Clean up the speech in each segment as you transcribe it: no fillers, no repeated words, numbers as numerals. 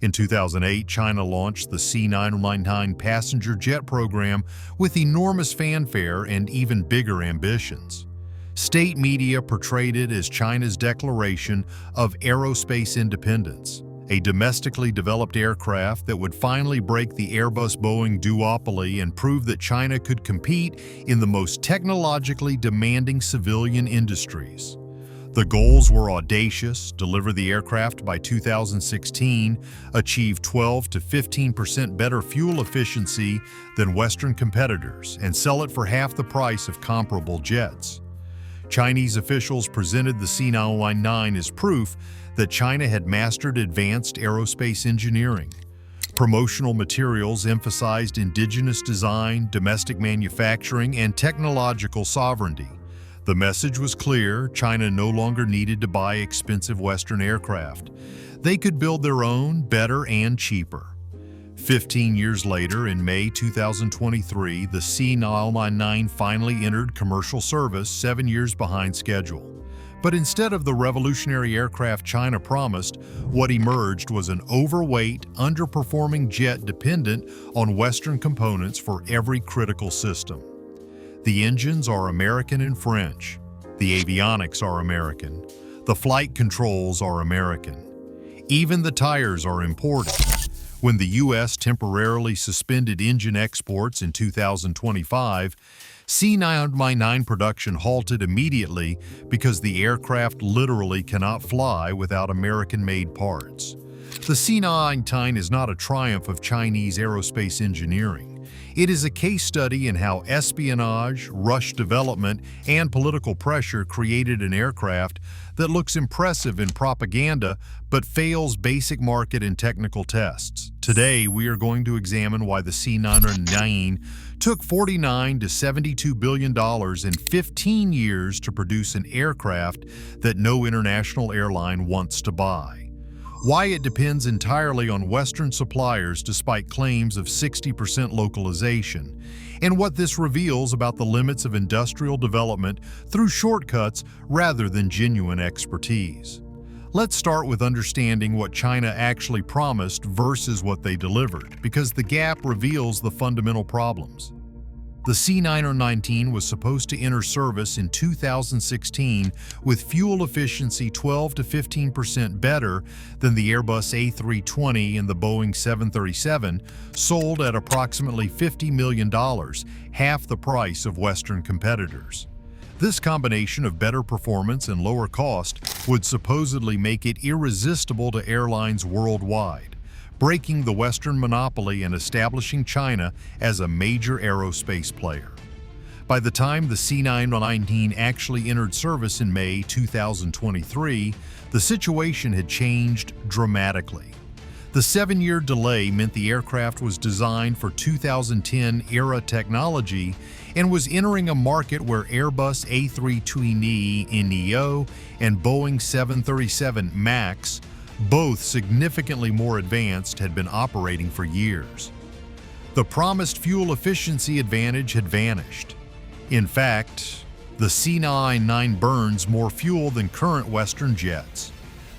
In 2008, China launched the C919 passenger jet program with enormous fanfare and even bigger ambitions. State media portrayed it as China's declaration of aerospace independence, a domestically developed aircraft that would finally break the Airbus-Boeing duopoly and prove that China could compete in the most technologically demanding civilian industries. The goals were audacious: deliver the aircraft by 2016, achieve 12 to 15% better fuel efficiency than Western competitors, and sell it for half the price of comparable jets. Chinese officials presented the C919 as proof that China had mastered advanced aerospace engineering. Promotional materials emphasized indigenous design, domestic manufacturing, and technological sovereignty. The message was clear: China no longer needed to buy expensive Western aircraft. They could build their own, better and cheaper. 15 years later, in May 2023, the C919 finally entered commercial service, 7 years behind schedule. But instead of the revolutionary aircraft China promised, what emerged was an overweight, underperforming jet dependent on Western components for every critical system. The engines are American and French. The avionics are American. The flight controls are American. Even the tires are imported. When the U.S. temporarily suspended engine exports in 2025, C919 production halted immediately because the aircraft literally cannot fly without American-made parts. The C919 is not a triumph of Chinese aerospace engineering. It is a case study in how espionage, rushed development, and political pressure created an aircraft that looks impressive in propaganda but fails basic market and technical tests. Today, we are going to examine why the C919 took $49 to $72 billion in 15 years to produce an aircraft that no international airline wants to buy. Why it depends entirely on Western suppliers despite claims of 60% localization, and what this reveals about the limits of industrial development through shortcuts rather than genuine expertise. Let's start with understanding what China actually promised versus what they delivered, because the gap reveals the fundamental problems. The C919 was supposed to enter service in 2016 with fuel efficiency 12 to 15% better than the Airbus A320 and the Boeing 737, sold at approximately $50 million, half the price of Western competitors. This combination of better performance and lower cost would supposedly make it irresistible to airlines worldwide, breaking the Western monopoly and establishing China as a major aerospace player. By the time the C919 actually entered service in May 2023, the situation had changed dramatically. The 7-year delay meant the aircraft was designed for 2010-era technology and was entering a market where Airbus A320neo and Boeing 737 MAX, both significantly more advanced, had been operating for years. The promised fuel efficiency advantage had vanished. In fact, the C919 burns more fuel than current Western jets.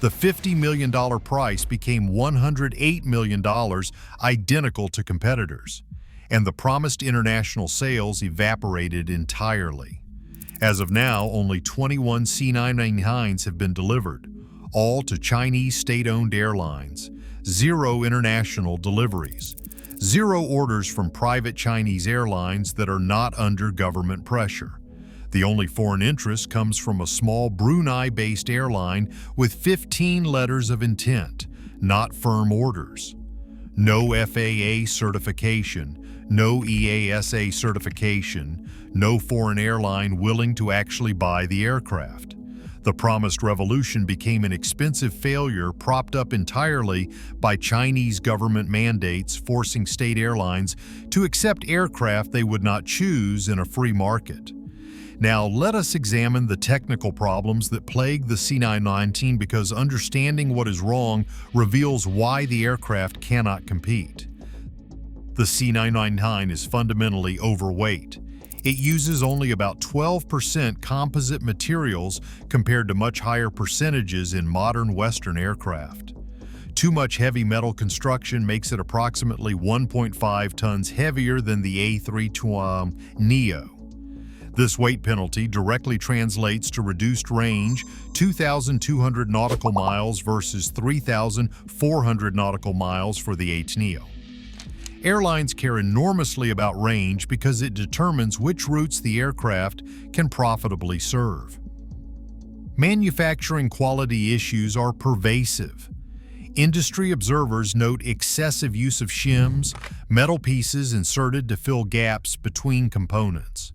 The $50 million price became $108 million, identical to competitors, and the promised international sales evaporated entirely. As of now, only 21 C919s have been delivered, all to Chinese state-owned airlines, 0 international deliveries, 0 orders from private Chinese airlines that are not under government pressure. The only foreign interest comes from a small Brunei-based airline with 15 letters of intent, not firm orders. No FAA certification, no EASA certification, no foreign airline willing to actually buy the aircraft. The promised revolution became an expensive failure propped up entirely by Chinese government mandates forcing state airlines to accept aircraft they would not choose in a free market. Now, let us examine the technical problems that plague the C919, because understanding what is wrong reveals why the aircraft cannot compete. The C919 is fundamentally overweight. It uses only about 12% composite materials compared to much higher percentages in modern Western aircraft. Too much heavy metal construction makes it approximately 1.5 tons heavier than the A320neo. This weight penalty directly translates to reduced range, 2,200 nautical miles versus 3,400 nautical miles for the A320neo. Airlines care enormously about range because it determines which routes the aircraft can profitably serve. Manufacturing quality issues are pervasive. Industry observers note excessive use of shims, metal pieces inserted to fill gaps between components.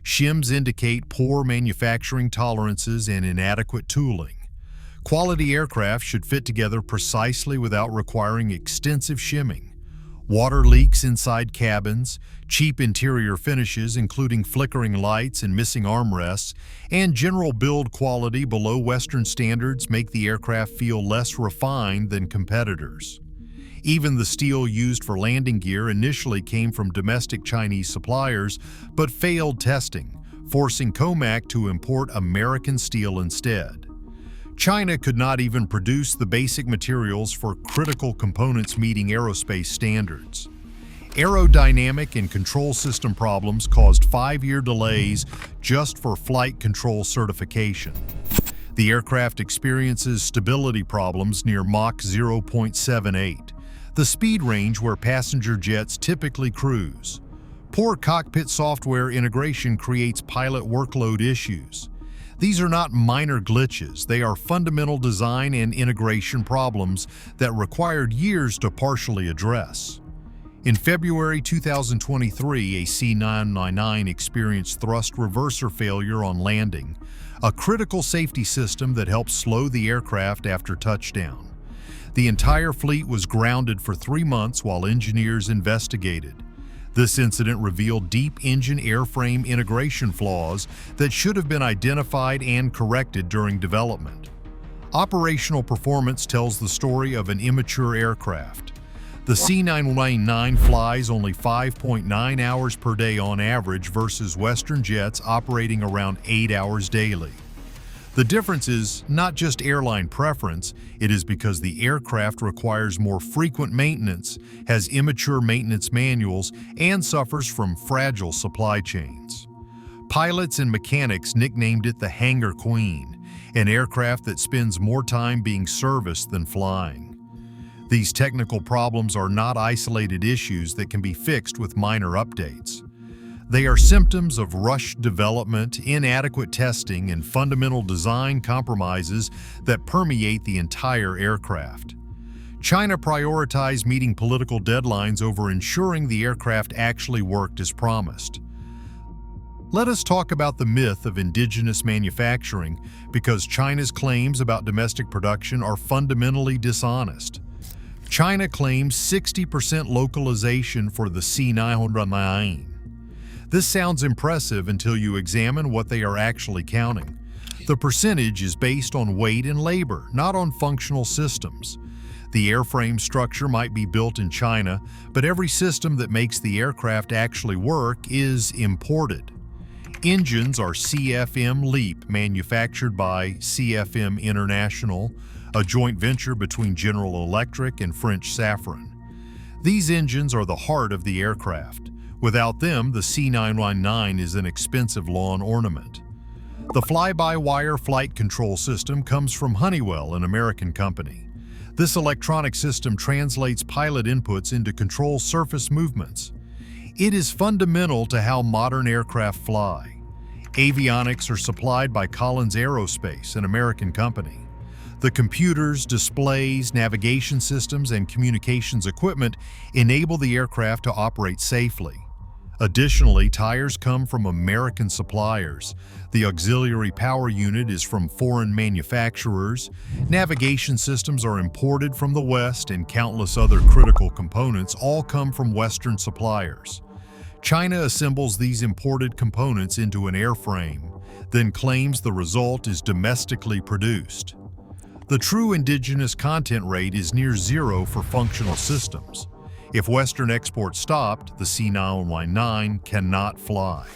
Shims indicate poor manufacturing tolerances and inadequate tooling. Quality aircraft should fit together precisely without requiring extensive shimming. Water leaks inside cabins, cheap interior finishes including flickering lights and missing armrests, and general build quality below Western standards make the aircraft feel less refined than competitors. Even the steel used for landing gear initially came from domestic Chinese suppliers, but failed testing, forcing COMAC to import American steel instead. China could not even produce the basic materials for critical components meeting aerospace standards. Aerodynamic and control system problems caused 5-year delays just for flight control certification. The aircraft experiences stability problems near Mach 0.78, the speed range where passenger jets typically cruise. Poor cockpit software integration creates pilot workload issues. These are not minor glitches, they are fundamental design and integration problems that required years to partially address. In February 2023, a C919 experienced thrust reverser failure on landing, a critical safety system that helps slow the aircraft after touchdown. The entire fleet was grounded for 3 months while engineers investigated. This incident revealed deep engine airframe integration flaws that should have been identified and corrected during development. Operational performance tells the story of an immature aircraft. The C919 flies only 5.9 hours per day on average versus Western jets operating around 8 hours daily. The difference is not just airline preference, it is because the aircraft requires more frequent maintenance, has immature maintenance manuals, and suffers from fragile supply chains. Pilots and mechanics nicknamed it the Hangar Queen, an aircraft that spends more time being serviced than flying. These technical problems are not isolated issues that can be fixed with minor updates. They are symptoms of rushed development, inadequate testing, and fundamental design compromises that permeate the entire aircraft. China prioritized meeting political deadlines over ensuring the aircraft actually worked as promised. Let us talk about the myth of indigenous manufacturing, because China's claims about domestic production are fundamentally dishonest. China claims 60% localization for the C919. This sounds impressive until you examine what they are actually counting. The percentage is based on weight and labor, not on functional systems. The airframe structure might be built in China, but every system that makes the aircraft actually work is imported. Engines are CFM LEAP, manufactured by CFM International, a joint venture between General Electric and French Safran. These engines are the heart of the aircraft. Without them, the C919 is an expensive lawn ornament. The fly-by-wire flight control system comes from Honeywell, an American company. This electronic system translates pilot inputs into control surface movements. It is fundamental to how modern aircraft fly. Avionics are supplied by Collins Aerospace, an American company. The computers, displays, navigation systems, and communications equipment enable the aircraft to operate safely. Additionally, tires come from American suppliers. The auxiliary power unit is from foreign manufacturers. Navigation systems are imported from the West, and countless other critical components all come from Western suppliers. China assembles these imported components into an airframe, then claims the result is domestically produced. The true indigenous content rate is near zero for functional systems. If Western exports stopped, the C919 cannot fly.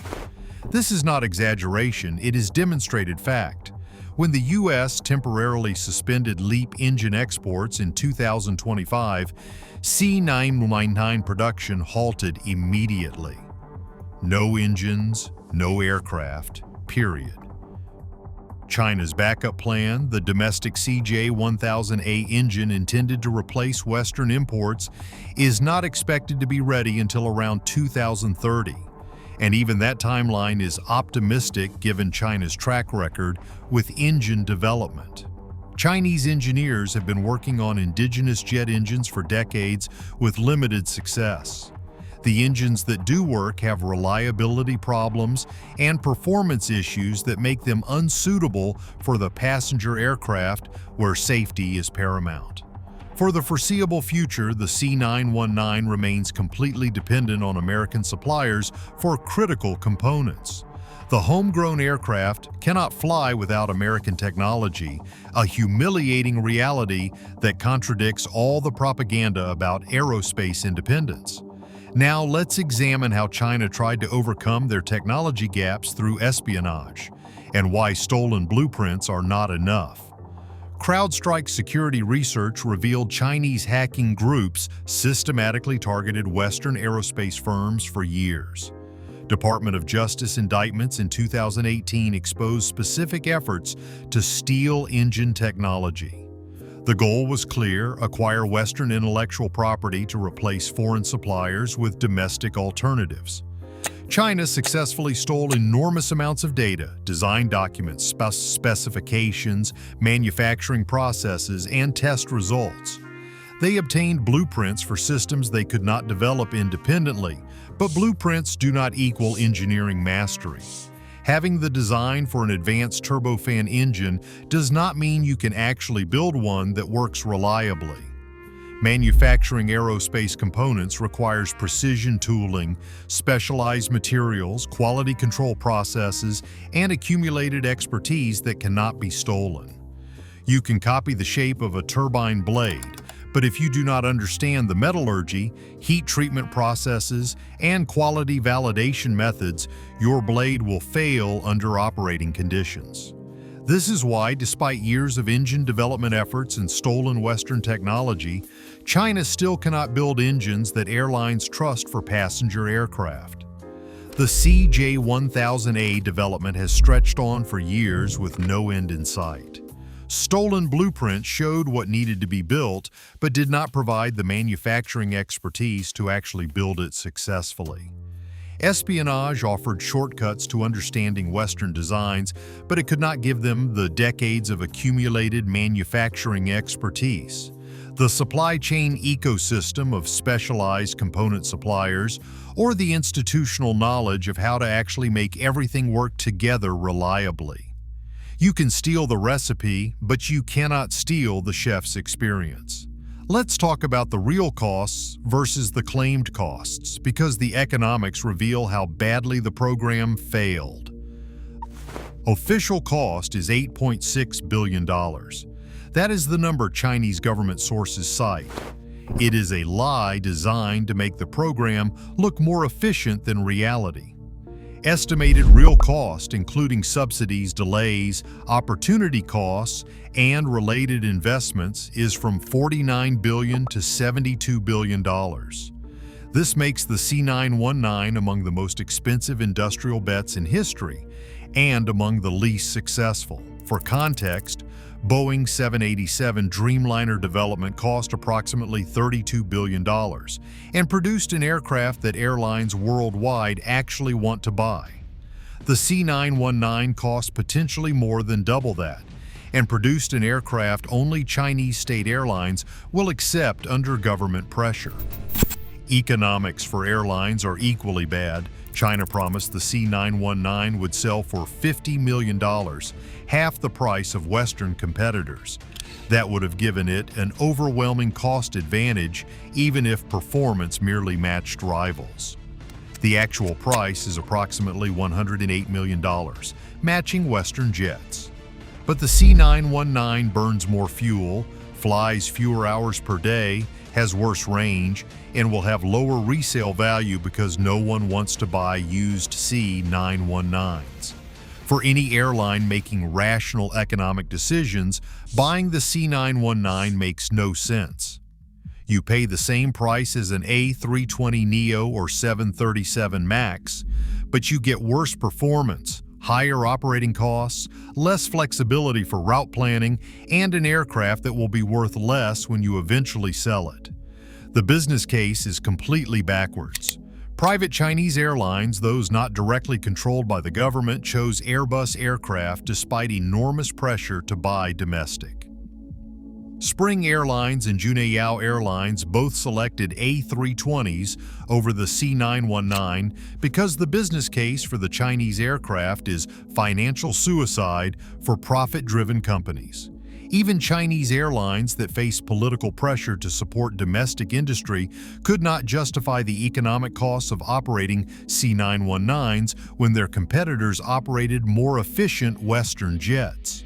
This is not exaggeration, it is demonstrated fact. When the U.S. temporarily suspended LEAP engine exports in 2025, C919 production halted immediately. No engines, no aircraft, period. China's backup plan, the domestic CJ1000A engine intended to replace Western imports, is not expected to be ready until around 2030. And even that timeline is optimistic given China's track record with engine development. Chinese engineers have been working on indigenous jet engines for decades with limited success. The engines that do work have reliability problems and performance issues that make them unsuitable for the passenger aircraft where safety is paramount. For the foreseeable future, the C919 remains completely dependent on American suppliers for critical components. The homegrown aircraft cannot fly without American technology, a humiliating reality that contradicts all the propaganda about aerospace independence. Now let's examine how China tried to overcome their technology gaps through espionage, and why stolen blueprints are not enough. CrowdStrike security research revealed Chinese hacking groups systematically targeted Western aerospace firms for years. Department of Justice indictments in 2018 exposed specific efforts to steal engine technology. The goal was clear: acquire Western intellectual property to replace foreign suppliers with domestic alternatives. China successfully stole enormous amounts of data, design documents, specifications, manufacturing processes, and test results. They obtained blueprints for systems they could not develop independently, but blueprints do not equal engineering mastery. Having the design for an advanced turbofan engine does not mean you can actually build one that works reliably. Manufacturing aerospace components requires precision tooling, specialized materials, quality control processes, and accumulated expertise that cannot be stolen. You can copy the shape of a turbine blade, but if you do not understand the metallurgy, heat treatment processes, and quality validation methods, your blade will fail under operating conditions. This is why, despite years of engine development efforts and stolen Western technology, China still cannot build engines that airlines trust for passenger aircraft. The CJ1000A development has stretched on for years with no end in sight. Stolen blueprints showed what needed to be built, but did not provide the manufacturing expertise to actually build it successfully. Espionage offered shortcuts to understanding Western designs, but it could not give them the decades of accumulated manufacturing expertise. The supply chain ecosystem of specialized component suppliers, or the institutional knowledge of how to actually make everything work together reliably. You can steal the recipe, but you cannot steal the chef's experience. Let's talk about the real costs versus the claimed costs, because the economics reveal how badly the program failed. Official cost is $8.6 billion. That is the number Chinese government sources cite. It is a lie designed to make the program look more efficient than reality. Estimated real cost, including subsidies, delays, opportunity costs, and related investments, is from $49 billion to $72 billion. This makes the C919 among the most expensive industrial bets in history and among the least successful. For context, Boeing 787 Dreamliner development cost approximately $32 billion and produced an aircraft that airlines worldwide actually want to buy. The C919 cost potentially more than double that and produced an aircraft only Chinese state airlines will accept under government pressure. Economics for airlines are equally bad. China promised the C919 would sell for $50 million, half the price of Western competitors. That would have given it an overwhelming cost advantage, even if performance merely matched rivals. The actual price is approximately $108 million, matching Western jets. But the C919 burns more fuel, flies fewer hours per day, has worse range, and will have lower resale value because no one wants to buy used C919s. For any airline making rational economic decisions, buying the C919 makes no sense. You pay the same price as an A320neo or 737 MAX, but you get worse performance, higher operating costs, less flexibility for route planning, and an aircraft that will be worth less when you eventually sell it. The business case is completely backwards. Private Chinese airlines, those not directly controlled by the government, chose Airbus aircraft despite enormous pressure to buy domestic. Spring Airlines and Juneyao Airlines both selected A320s over the C919 because the business case for the Chinese aircraft is financial suicide for profit-driven companies. Even Chinese airlines that face political pressure to support domestic industry could not justify the economic costs of operating C919s when their competitors operated more efficient Western jets.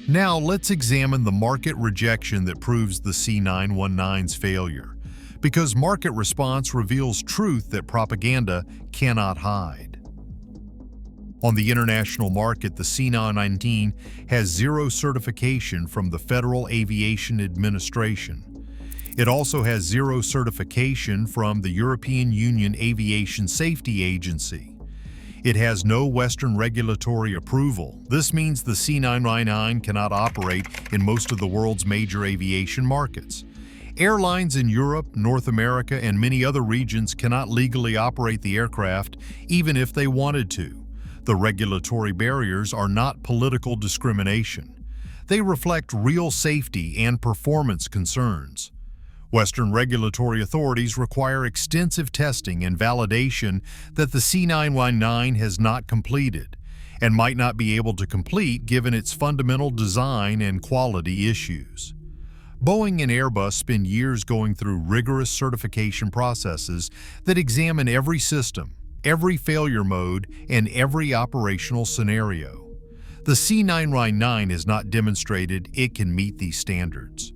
Now let's examine the market rejection that proves the C919's failure, because market response reveals truth that propaganda cannot hide. On the international market, the C919 has zero certification from the Federal Aviation Administration. It also has zero certification from the European Union Aviation Safety Agency. It has no Western regulatory approval. This means the C919 cannot operate in most of the world's major aviation markets. Airlines in Europe, North America, and many other regions cannot legally operate the aircraft even if they wanted to. The regulatory barriers are not political discrimination. They reflect real safety and performance concerns. Western regulatory authorities require extensive testing and validation that the C919 has not completed and might not be able to complete given its fundamental design and quality issues. Boeing and Airbus spend years going through rigorous certification processes that examine every system, every failure mode, and every operational scenario. The C919 has not demonstrated it can meet these standards.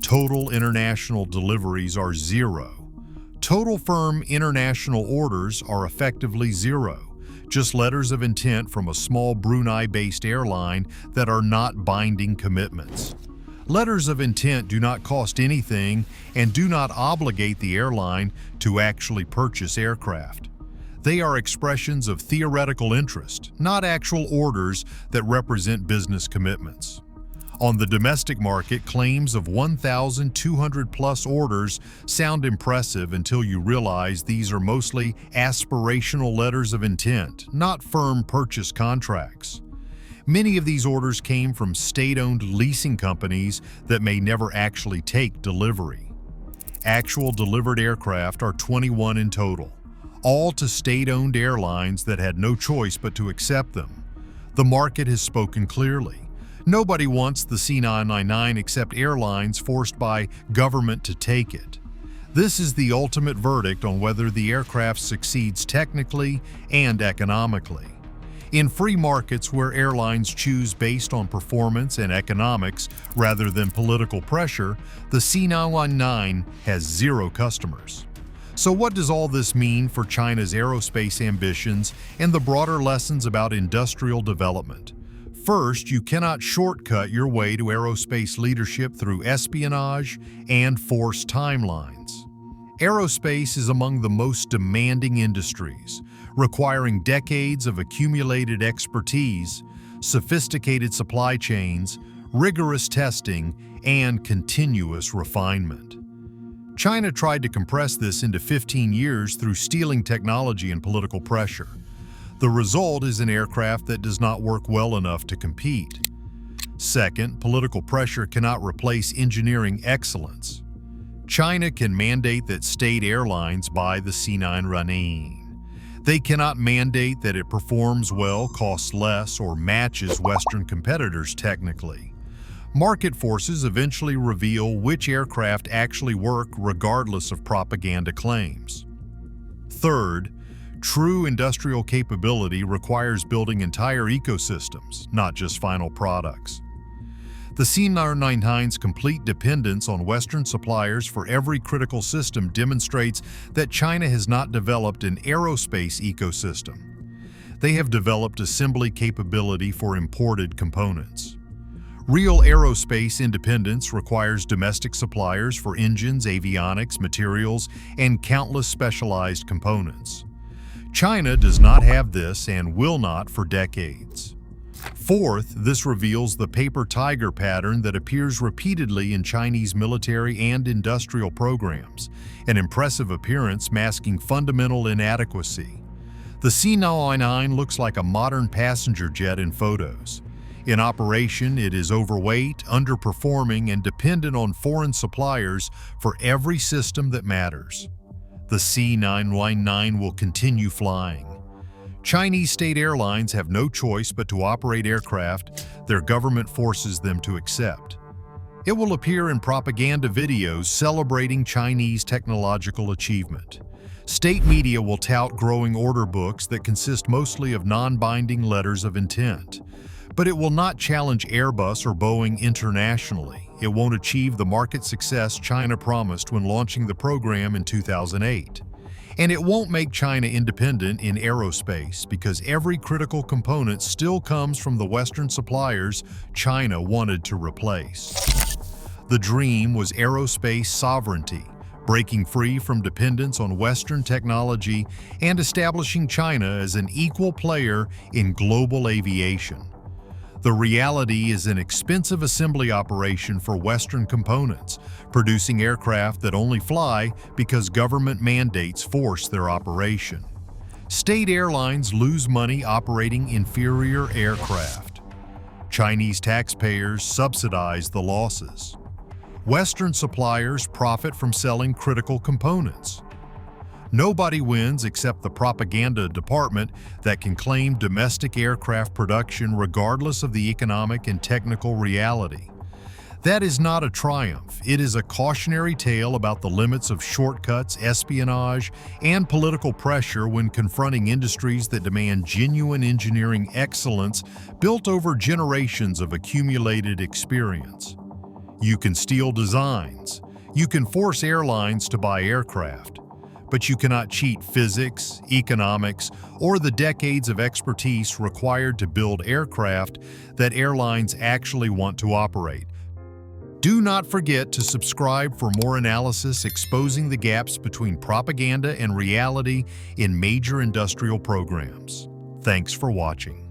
Total international deliveries are zero. Total firm international orders are effectively zero, just letters of intent from a small Brunei-based airline that are not binding commitments. Letters of intent do not cost anything and do not obligate the airline to actually purchase aircraft. They are expressions of theoretical interest, not actual orders that represent business commitments. On the domestic market, claims of 1,200-plus orders sound impressive until you realize these are mostly aspirational letters of intent, not firm purchase contracts. Many of these orders came from state-owned leasing companies that may never actually take delivery. Actual delivered aircraft are 21 in total, all to state-owned airlines that had no choice but to accept them. The market has spoken clearly. Nobody wants the C919 except airlines forced by government to take it. This is the ultimate verdict on whether the aircraft succeeds technically and economically. In free markets where airlines choose based on performance and economics rather than political pressure, the C919 has zero customers. So what does all this mean for China's aerospace ambitions and the broader lessons about industrial development? First, you cannot shortcut your way to aerospace leadership through espionage and forced timelines. Aerospace is among the most demanding industries, requiring decades of accumulated expertise, sophisticated supply chains, rigorous testing, and continuous refinement. China tried to compress this into 15 years through stealing technology and political pressure. The result is an aircraft that does not work well enough to compete. Second, political pressure cannot replace engineering excellence. China can mandate that state airlines buy the C919. They cannot mandate that it performs well, costs less, or matches Western competitors technically. Market forces eventually reveal which aircraft actually work regardless of propaganda claims. Third, true industrial capability requires building entire ecosystems, not just final products. The C919's complete dependence on Western suppliers for every critical system demonstrates that China has not developed an aerospace ecosystem. They have developed assembly capability for imported components. Real aerospace independence requires domestic suppliers for engines, avionics, materials, and countless specialized components. China does not have this and will not for decades. Fourth, this reveals the paper tiger pattern that appears repeatedly in Chinese military and industrial programs, an impressive appearance masking fundamental inadequacy. The C919 looks like a modern passenger jet in photos. In operation, it is overweight, underperforming, and dependent on foreign suppliers for every system that matters. The C919 will continue flying. Chinese state airlines have no choice but to operate aircraft their government forces them to accept. It will appear in propaganda videos celebrating Chinese technological achievement. State media will tout growing order books that consist mostly of non-binding letters of intent. But it will not challenge Airbus or Boeing internationally. It won't achieve the market success China promised when launching the program in 2008. And it won't make China independent in aerospace because every critical component still comes from the Western suppliers China wanted to replace. The dream was aerospace sovereignty, breaking free from dependence on Western technology and establishing China as an equal player in global aviation. The reality is an expensive assembly operation for Western components, producing aircraft that only fly because government mandates force their operation. State airlines lose money operating inferior aircraft. Chinese taxpayers subsidize the losses. Western suppliers profit from selling critical components. Nobody wins except the propaganda department that can claim domestic aircraft production regardless of the economic and technical reality. That is not a triumph. It is a cautionary tale about the limits of shortcuts, espionage, and political pressure when confronting industries that demand genuine engineering excellence built over generations of accumulated experience. You can steal designs. You can force airlines to buy aircraft. But you cannot cheat physics, economics, or the decades of expertise required to build aircraft that airlines actually want to operate. Do not forget to subscribe for more analysis exposing the gaps between propaganda and reality in major industrial programs. Thanks for watching.